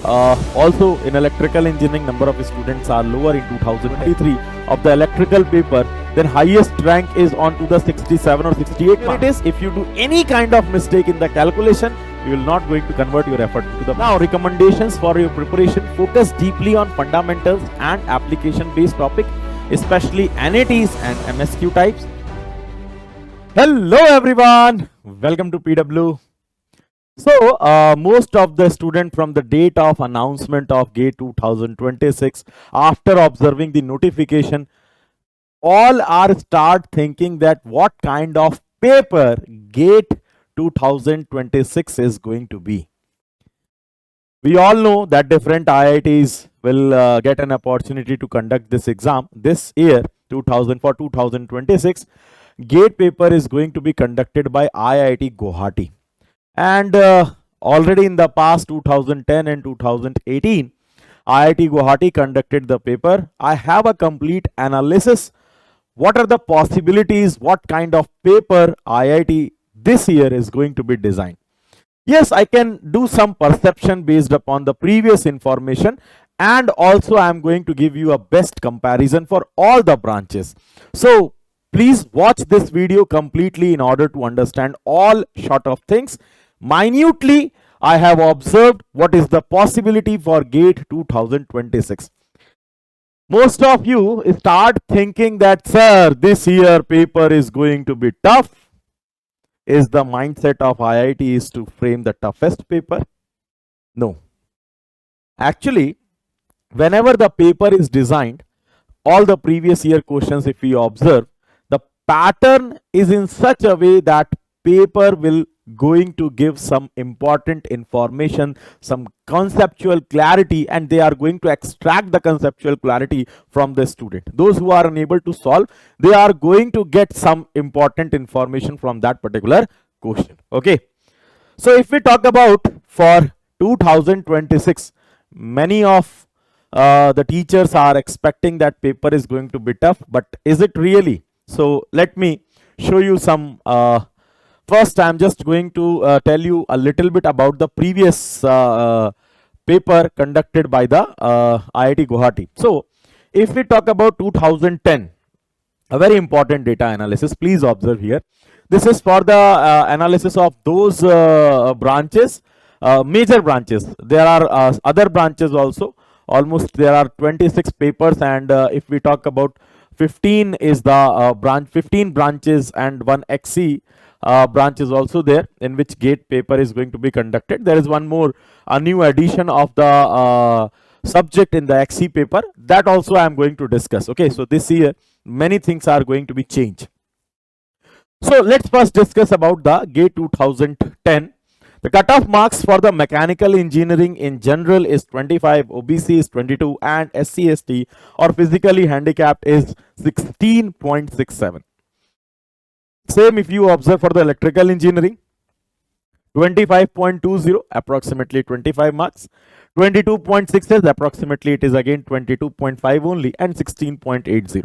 Also, in electrical engineering, number of students are lower in 2023 of the electrical paper. Then highest rank is on to the 67 or 68 mark. It is, if you do any kind of mistake in the calculation, you will not going to convert your effort into the. Now, recommendations for your preparation: focus deeply on fundamentals and application-based topic, especially NATs and MSQ types. Hello everyone, welcome to PW. So, most of the students from the date of announcement of GATE 2026, after observing the notification, all are start thinking that what kind of paper GATE 2026 is going to be. We all know that different IITs will get an opportunity to conduct this exam this year, 2026. GATE paper is going to be conducted by IIT Guwahati. And already in the past 2010 and 2018, IIT Guwahati conducted the paper. I have a complete analysis. What are the possibilities? What kind of paper IIT this year is going to be designed? Yes, I can do some perception based upon the previous information, and also I am going to give you a best comparison for all the branches. So please watch this video completely in order to understand all sort of things. Minutely, I have observed what is the possibility for GATE 2026. Most of you start thinking that, sir, this year paper is going to be tough. Is the mindset of IIT is to frame the toughest paper? No. Actually, whenever the paper is designed, all the previous year questions, if we observe, the pattern is in such a way that paper will going to give some important information, some conceptual clarity, and they are going to extract the conceptual clarity from the student. Those who are unable to solve, they are going to get some important information from that particular question. Okay, so if we talk about for 2026, many of the teachers are expecting that paper is going to be tough, but is it really? So let me show you some. First, I am just going to tell you a little bit about the previous paper conducted by the IIT Guwahati. So, if we talk about 2010, a very important data analysis, please observe here. This is for the analysis of those branches, major branches. There are other branches also. Almost there are 26 papers, and if we talk about 15 is the branch, 15 branches and one XC branch is also there, in which GATE paper is going to be conducted. There is one more, a new addition of the subject in the XC paper, that also I am going to discuss. Okay, so this year many things are going to be changed. So let's first discuss about the GATE 2010. The cutoff marks for the mechanical engineering in general is 25, OBC is 22, and SC/ST or physically handicapped is 16.67. Same if you observe for the electrical engineering, 25.20, approximately 25 marks, 22.6 is approximately, it is again 22.5 only, and 16.80.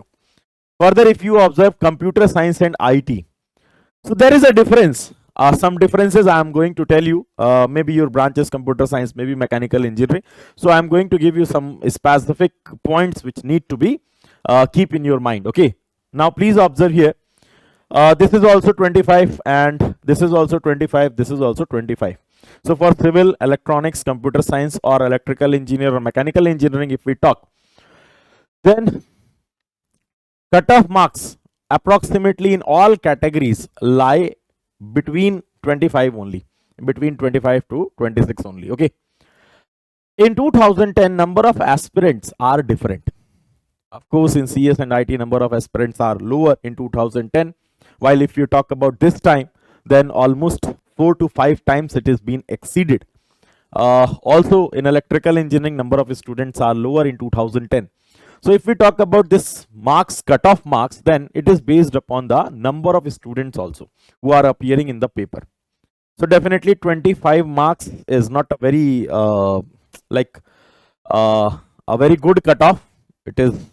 Further, if you observe computer science and IT, so there is a difference. Some differences I am going to tell you. Maybe your branch is computer science, maybe mechanical engineering. So I am going to give you some specific points which need to be keep in your mind. Okay. Now please observe here. This is also 25, and this is also 25, this is also 25. So for civil, electronics, computer science, or electrical engineer or mechanical engineering, if we talk, then cutoff marks approximately in all categories lie between 25 only, between 25 to 26 only. Okay. In 2010, number of aspirants are different. Of course, in CS and IT, number of aspirants are lower in 2010. While if you talk about this time, then almost 4 to 5 times it is been exceeded. Also in electrical engineering, number of students are lower in 2010. So if we talk about this marks, cutoff marks, then it is based upon the number of students also who are appearing in the paper. So definitely 25 marks is not a very a very good cutoff. It is,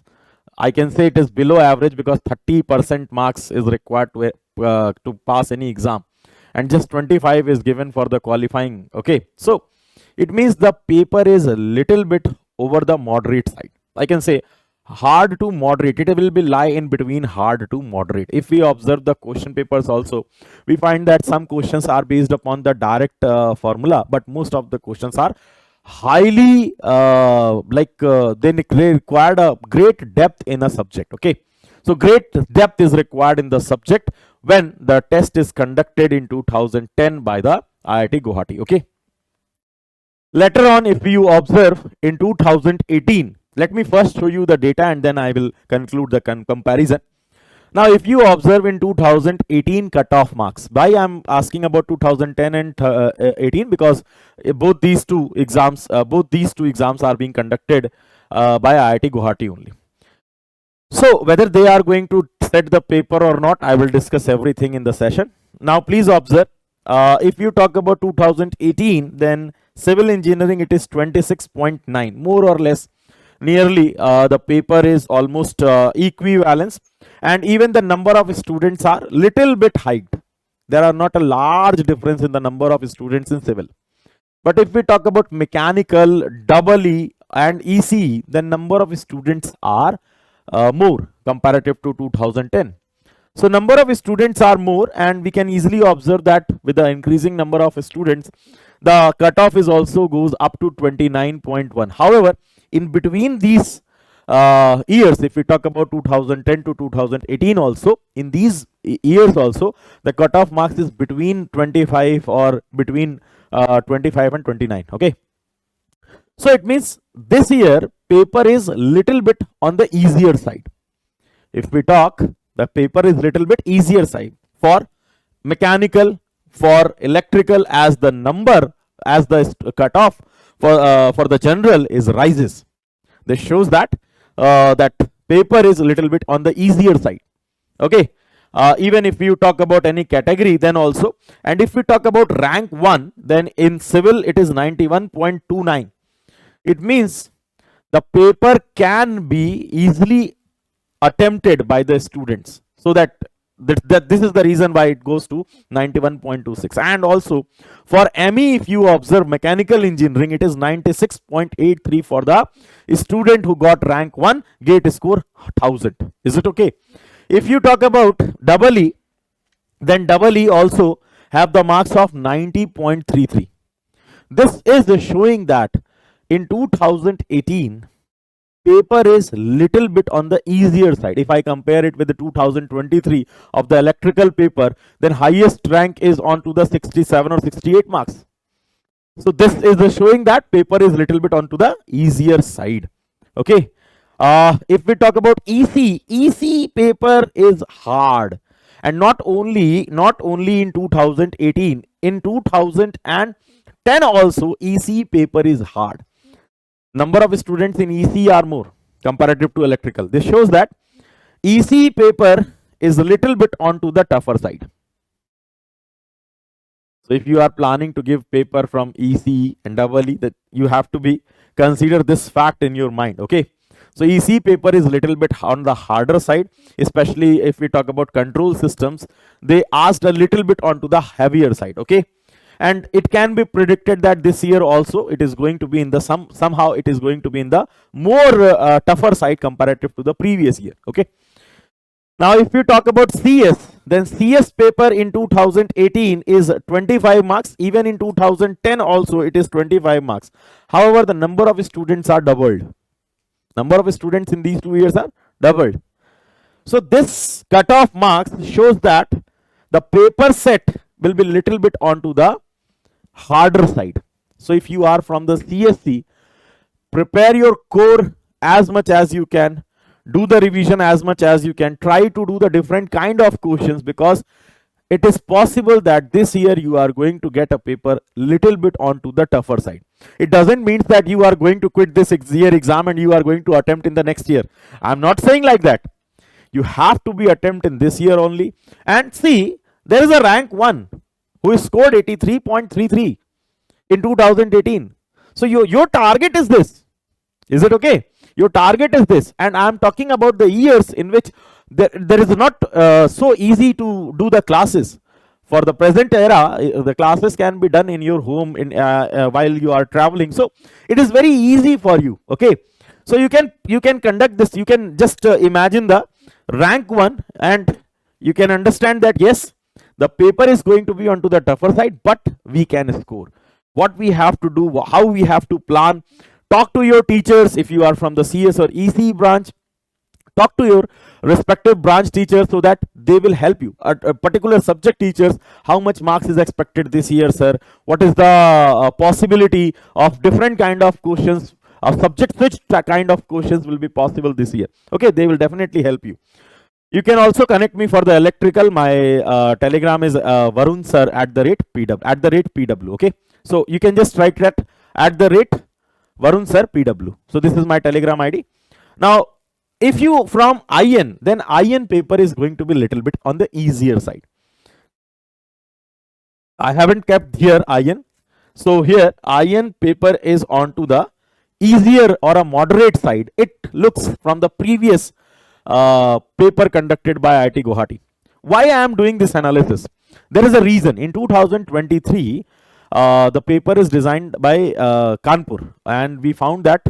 I can say it is below average, because 30% marks is required to pass any exam, and just 25 is given for the qualifying. Okay, so it means the paper is a little bit over the moderate side. I can say hard to moderate. It will be lie in between hard to moderate. If we observe the question papers also, we find that some questions are based upon the direct formula, but most of the questions are highly they required a great depth in a subject. Okay, so great depth is required in the subject when the test is conducted in 2010 by the IIT Guwahati. Okay, later on, if you observe in 2018, let me first show you the data and then I will conclude the comparison. Now, if you observe in 2018 cutoff marks, why I'm asking about 2010 and 18, because both these two exams are being conducted by IIT Guwahati only. So whether they are going to set the paper or not, I will discuss everything in the session. Now, please observe. If you talk about 2018, then civil engineering, it is 26.9, more or less. Nearly the paper is almost equivalence, and even the number of students are little bit hiked. There are not a large difference in the number of students in civil. But if we talk about mechanical, EE and ECE, the number of students are more comparative to 2010. So number of students are more, and we can easily observe that with the increasing number of students, the cutoff is also goes up to 29.1. However, in between these years, if we talk about 2010 to 2018 also, in these years also, the cutoff marks is between 25 or between 25 and 29. Okay, so it means this year paper is little bit on the easier side. If we talk, the paper is little bit easier side for mechanical, for electrical, as the number, as the cutoff for the general is rises. This shows that that paper is a little bit on the easier side. Okay, even if you talk about any category, then also, and if we talk about rank 1, then in civil it is 91.29. It means the paper can be easily attempted by the students, so that this is the reason why it goes to 91.26. And also for ME, if you observe mechanical engineering, it is 96.83 for the student who got rank 1, gate score 1000. Is it okay? If you talk about EE, then EE also have the marks of 90.33. This is showing that in 2018 paper is little bit on the easier side. If I compare it with the 2023 of the electrical paper, then highest rank is on to the 67 or 68 marks. So this is showing that paper is little bit onto the easier side. Okay, if we talk about EC paper is hard, and not only in 2018, in 2010 also EC paper is hard. Number of students in EC are more comparative to electrical. This shows that EC paper is a little bit onto the tougher side. So if you are planning to give paper from EC and EE, that you have to be consider this fact in your mind. Okay, so EC paper is little bit on the harder side, especially if we talk about control systems. They asked a little bit onto the heavier side. Okay, and it can be predicted that this year also it is going to be in the somehow it is going to be in the more tougher side comparative to the previous year. Okay, now if you talk about CS, then CS paper in 2018 is 25 marks. Even in 2010 also it is 25 marks. However, the number of students are doubled. Number of students in these 2 years are doubled. So this cutoff marks shows that the paper set will be little bit onto the harder side. So if you are from the CSC, prepare your core as much as you can, do the revision as much as you can, try to do the different kind of questions, because it is possible that this year you are going to get a paper little bit onto the tougher side. It doesn't mean that you are going to quit this year exam and you are going to attempt in the next year. I'm not saying like that. You have to be attempt in this year only. And see, there is a rank 1 who scored 83.33 in 2018. So your target is this. Is it okay? Your target is this. And I am talking about the years in which there is not so easy to do the classes. For the present era, the classes can be done in your home in while you are traveling. So it is very easy for you. Okay, so you can conduct this. You can just imagine the rank one, and you can understand that yes, the paper is going to be onto the tougher side, but we can score. What we have to do, how we have to plan. Talk to your teachers if you are from the CS or EC branch. Talk to your respective branch teachers so that they will help you. A particular subject teachers, how much marks is expected this year, sir? What is the possibility of different kind of questions, subject switch kind of questions will be possible this year? Okay, they will definitely help you. You can also connect me for the electrical. My telegram is Varun sir @PW. Okay, so you can just write that @Varun sir PW. So this is my telegram ID. Now, if you from IN, then IN paper is going to be little bit on the easier side. I haven't kept here IN. So here IN paper is onto the easier or a moderate side. It looks from the previous paper conducted by IIT Guwahati. Why I am doing this analysis? There is a reason. In 2023, the paper is designed by Kanpur, and we found that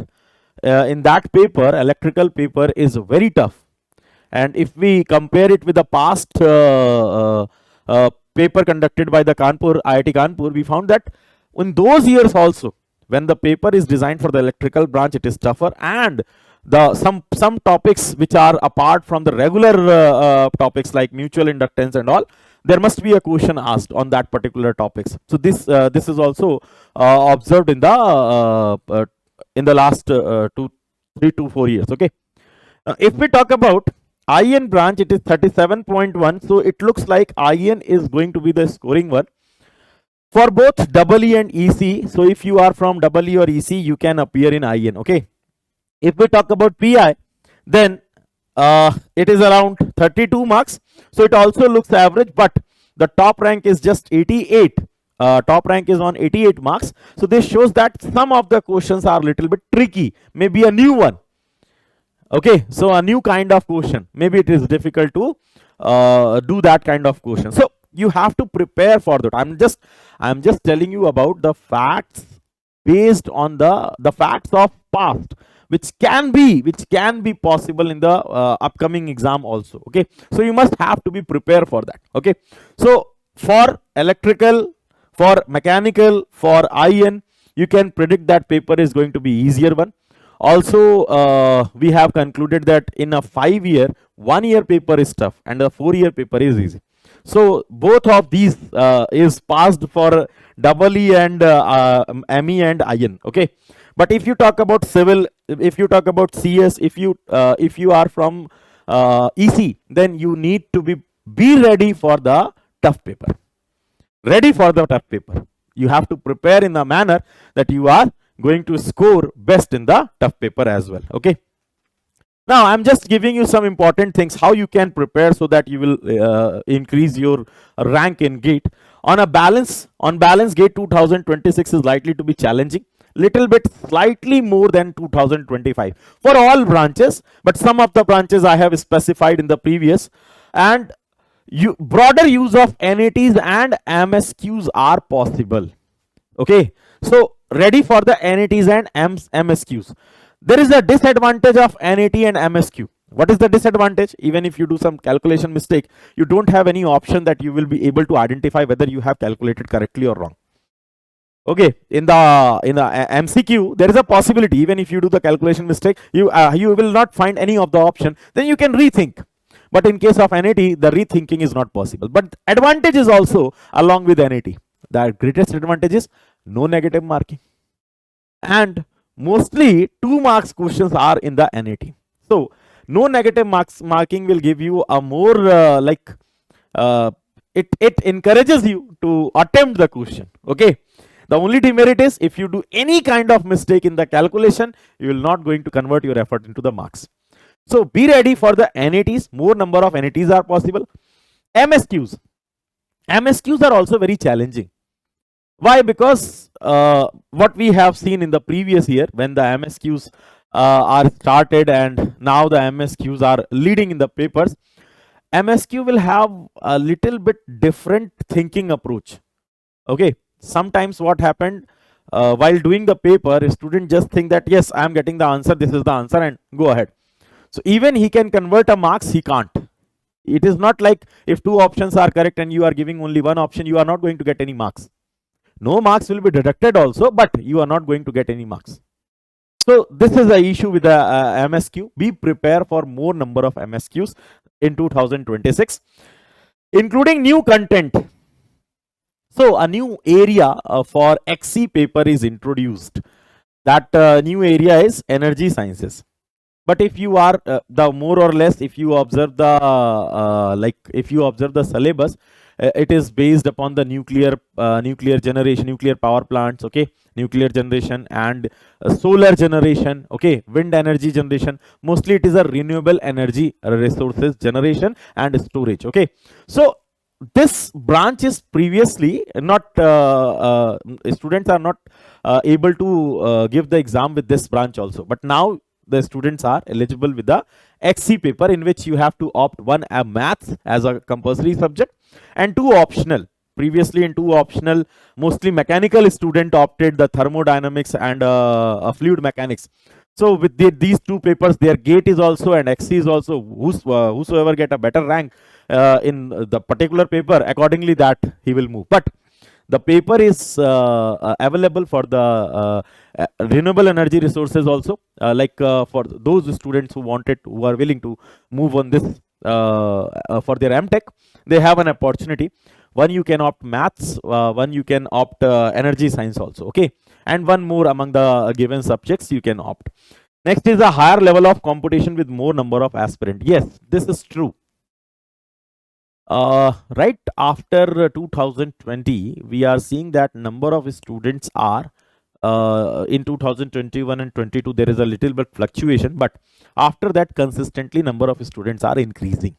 in that paper, electrical paper is very tough. And if we compare it with the past paper conducted by the IIT Kanpur, we found that in those years also, when the paper is designed for the electrical branch, it is tougher, and the some topics which are apart from the regular topics like mutual inductance and all, there must be a question asked on that particular topics. So this is also observed in the last 3 to 4 years. Okay, if we talk about IN branch, it is 37.1. so it looks like IN is going to be the scoring one for both EE and EC. So if you are from EE or EC, you can appear in IN. Okay, if we talk about PI, then it is around 32 marks, so it also looks average, but the top rank is just 88. Top rank is on 88 marks. So this shows that some of the questions are a little bit tricky, maybe a new one. Okay, so a new kind of question, maybe it is difficult to do that kind of question. So you have to prepare for that. I'm just telling you about the facts based on the facts of past, which can be possible in the upcoming exam also. Okay, so you must have to be prepared for that. Okay, so for electrical, for mechanical, for IN, you can predict that paper is going to be easier one. Also, we have concluded that in a 5-year, 1-year paper is tough and a 4-year paper is easy. So both of these is passed for EE and ME and IN. Okay, but if you talk about civil, if you talk about CS, if you are from EC, then you need to be ready for the tough paper. Ready for the tough paper. You have to prepare in a manner that you are going to score best in the tough paper as well. Okay. Now I'm just giving you some important things how you can prepare so that you will increase your rank in GATE. On balance, GATE 2026 is likely to be challenging. Little bit slightly more than 2025 for all branches, but some of the branches I have specified in the previous, and broader use of NATs and MSQs are possible. Okay, so ready for the NATs and MSQs. There is a disadvantage of NAT and MSQ. What is the disadvantage? Even if you do some calculation mistake, you don't have any option that you will be able to identify whether you have calculated correctly or wrong. Okay, in the MCQ, there is a possibility, even if you do the calculation mistake, you will not find any of the option, then you can rethink. But in case of NAT, the rethinking is not possible. But advantage is also along with NAT. The greatest advantage is no negative marking, and mostly 2 marks questions are in the NAT. So no negative marking will give you a more it encourages you to attempt the question. Okay, the only demerit is if you do any kind of mistake in the calculation, you will not going to convert your effort into the marks. So be ready for the NATs. More number of NATs are possible. MSQs are also very challenging. Why? Because what we have seen in the previous year, when the MSQs are started and now the MSQs are leading in the papers, MSQ will have a little bit different thinking approach. Okay, sometimes what happened while doing the paper, a student just think that yes, I am getting the answer, this is the answer, and go ahead. So even he can convert a marks, he can't. It is not like if two options are correct and you are giving only one option, you are not going to get any marks. No marks will be deducted also, but you are not going to get any marks. So this is the issue with the MSQ. Be prepared for more number of MSQs in 2026, including new content. So a new area for XC paper is introduced. That new area is energy sciences. But if you are the more or less, if you observe the syllabus, it is based upon the nuclear generation, nuclear power plants, okay, nuclear generation and solar generation, okay, wind energy generation. Mostly it is a renewable energy resources generation and storage, okay. So this branch is previously not students are not able to give the exam with this branch also, but now the students are eligible with the XC paper, in which you have to opt one maths as a compulsory subject and two optional. Previously in two optional, mostly mechanical student opted the thermodynamics and fluid mechanics. So with these two papers, their gate is also and XC is also. Whosoever get a better rank in the particular paper, accordingly that he will move. But the paper is available for the renewable energy resources also, for those students who are willing to move on this for their MTech, they have an opportunity. One you can opt maths, one you can opt energy science also, okay, and one more among the given subjects you can opt. Next is a higher level of competition with more number of aspirants. Yes, this is true. Right after 2020, we are seeing that number of students are in 2021 and 22 there is a little bit fluctuation, but after that consistently number of students are increasing.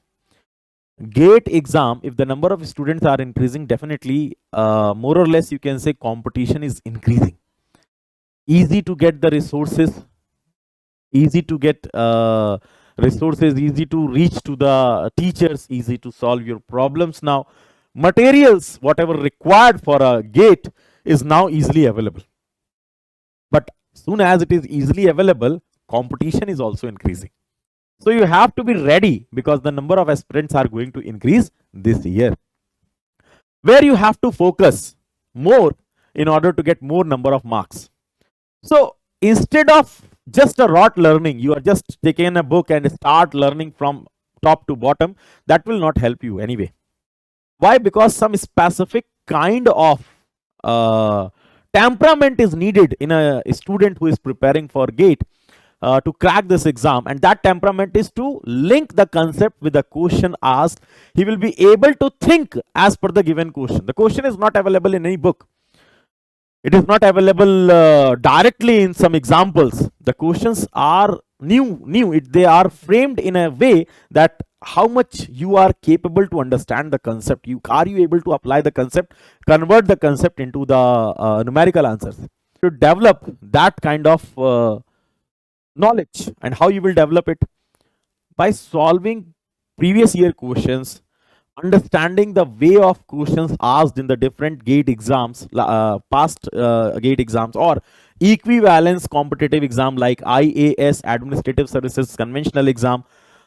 GATE exam, if the number of students are increasing, definitely more or less you can say competition is increasing. Easy to get the resources, easy to get resources, easy to reach to the teachers, easy to solve your problems now. Materials, whatever required for a GATE is now easily available. But soon as it is easily available, competition is also increasing. So you have to be ready, because the number of aspirants are going to increase this year, where you have to focus more in order to get more number of marks. So instead of just a rote learning, you are just taking a book and start learning from top to bottom, that will not help you anyway. Why? Because some specific kind of temperament is needed in a student who is preparing for GATE to crack this exam, and that temperament is to link the concept with the question asked. He will be able to think as per the given question. The question is not available in any book. It is not available directly in some examples. The questions are new. They are framed in a way that how much you are capable to understand the concept. Are you able to apply the concept, convert the concept into the numerical answers? To develop that kind of knowledge, and how you will develop it? By solving previous year questions, understanding the way of questions asked in the different GATE exams, past GATE exams, or equivalence competitive exam like IAS, Administrative Services Conventional exam,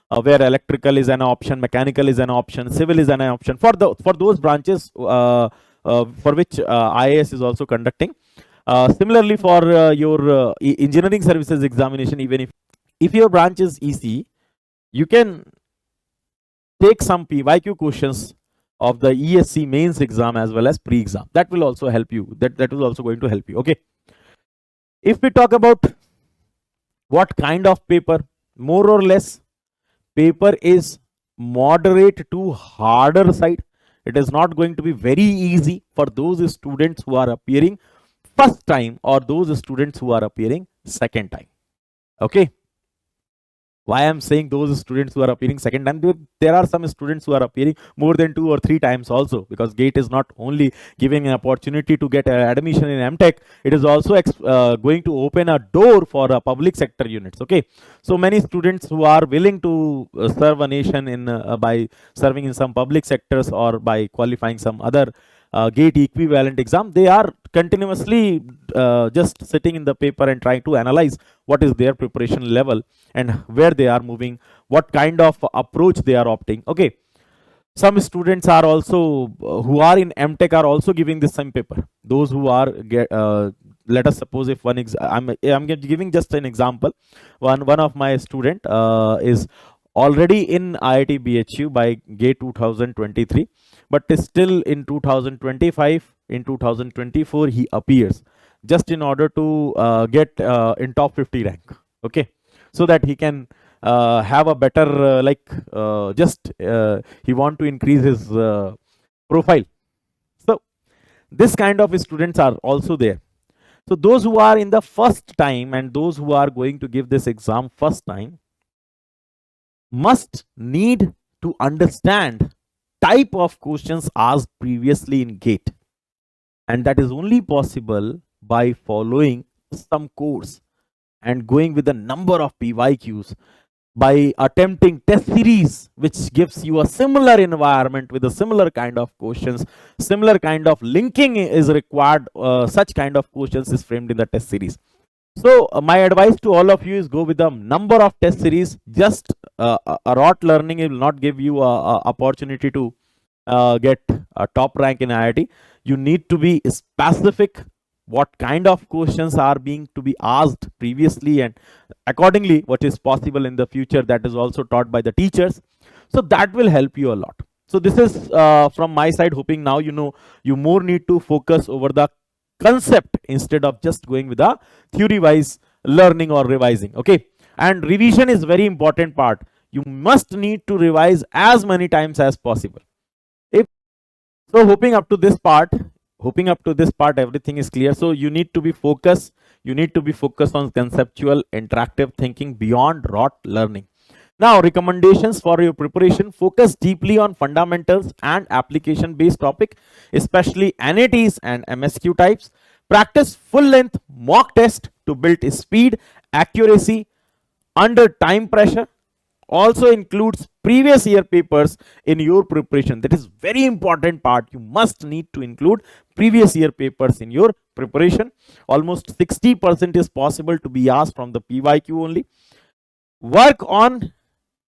where electrical is an option, mechanical is an option, civil is an option, for those branches for which IAS is also conducting. Similarly, for your engineering services examination, even if your branch is EC, you can take some PYQ questions of the ESC mains exam as well as pre-exam. That will also help you. That is also going to help you. Okay. If we talk about what kind of paper, more or less, paper is moderate to harder side. It is not going to be very easy for those students who are appearing first time or those students who are appearing second time. Okay. Why I'm saying those students who are appearing second time, there are some students who are appearing more than 2 or 3 times also, because GATE is not only giving an opportunity to get admission in MTech, it is also going to open a door for public sector units. Okay, so many students who are willing to serve a nation in by serving in some public sectors or by qualifying some other GATE equivalent exam, they are continuously just sitting in the paper and trying to analyze what is their preparation level and where they are moving, what kind of approach they are opting. Okay, some students are also who are in MTech are also giving the same paper. Those who are let us suppose if I'm giving just an example. One of my student is already in IIT BHU by GATE 2023, but is still in 2025, in 2024 he appears just in order to get in top 50 rank. Okay, so that he can have a better he want to increase his profile. So this kind of students are also there. So those who are in the first time and those who are going to give this exam first time must need to understand type of questions asked previously in GATE, and that is only possible by following some course and going with a number of PYQs, by attempting test series which gives you a similar environment with a similar kind of questions, similar kind of linking is required, such kind of questions is framed in the test series. So my advice to all of you is go with a number of test series. Just a rote learning will not give you a opportunity to get a top rank in IIT. You need to be specific what kind of questions are being to be asked previously, and accordingly what is possible in the future, that is also taught by the teachers. So that will help you a lot. So this is from my side, hoping now you know you more need to focus over the concept instead of just going with a theory wise learning or revising. Okay, and revision is very important part. You must need to revise as many times as possible. If so, hoping up to this part everything is clear. So you need to be focused, on conceptual interactive thinking beyond rote learning. Now, recommendations for your preparation: focus deeply on fundamentals and application based topic, especially NATs and MSQ types. Practice full length mock test to build speed, accuracy under time pressure. Also includes previous year papers in your preparation. That is very important part. You must need to include previous year papers in your preparation. Almost 60% is possible to be asked from the PYQ only. Work on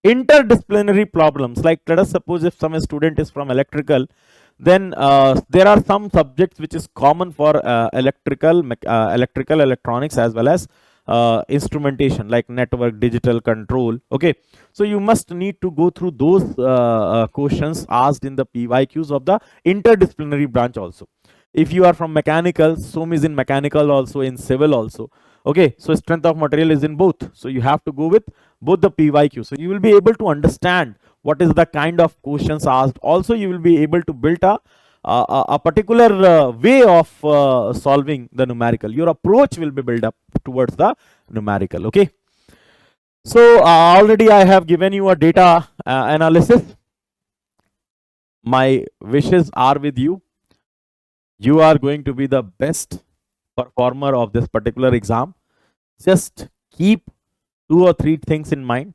interdisciplinary problems. Like let us suppose if some student is from electrical, then there are some subjects which is common for electrical, electronics, as well as instrumentation like network, digital control. Okay, so you must need to go through those questions asked in the PYQs of the interdisciplinary branch also. If you are from mechanical, SOM is in mechanical also, in civil also. Okay, so strength of material is in both, so you have to go with both the PYQ. So you will be able to understand what is the kind of questions asked. Also you will be able to build a particular way of solving the numerical. Your approach will be built up towards the numerical. Okay, so already I have given you a data analysis. My wishes are with you. You are going to be the best performer of this particular exam. Just keep 2 or 3 things in mind.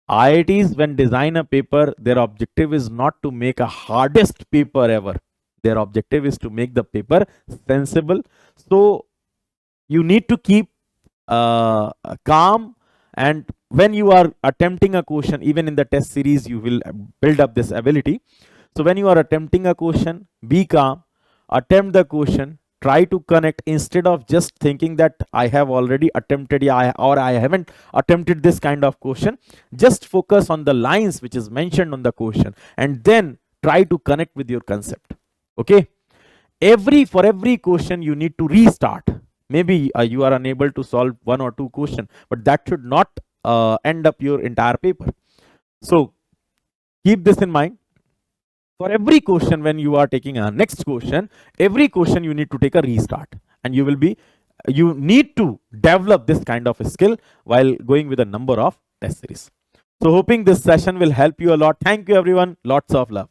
IITs, when design a paper, their objective is not to make a hardest paper ever. Their objective is to make the paper sensible. So you need to keep calm, and when you are attempting a question, even in the test series, you will build up this ability. So when you are attempting a question, be calm, attempt the question, try to connect instead of just thinking that I have already attempted or I haven't attempted this kind of question. Just focus on the lines which is mentioned on the question and then try to connect with your concept. Okay, for every question you need to restart. Maybe you are unable to solve 1 or 2 questions, but that should not end up your entire paper. So keep this in mind. For every question, when you are taking a next question, every question you need to take a restart, and you need to develop this kind of a skill while going with a number of test series. So hoping this session will help you a lot. Thank you everyone. Lots of love.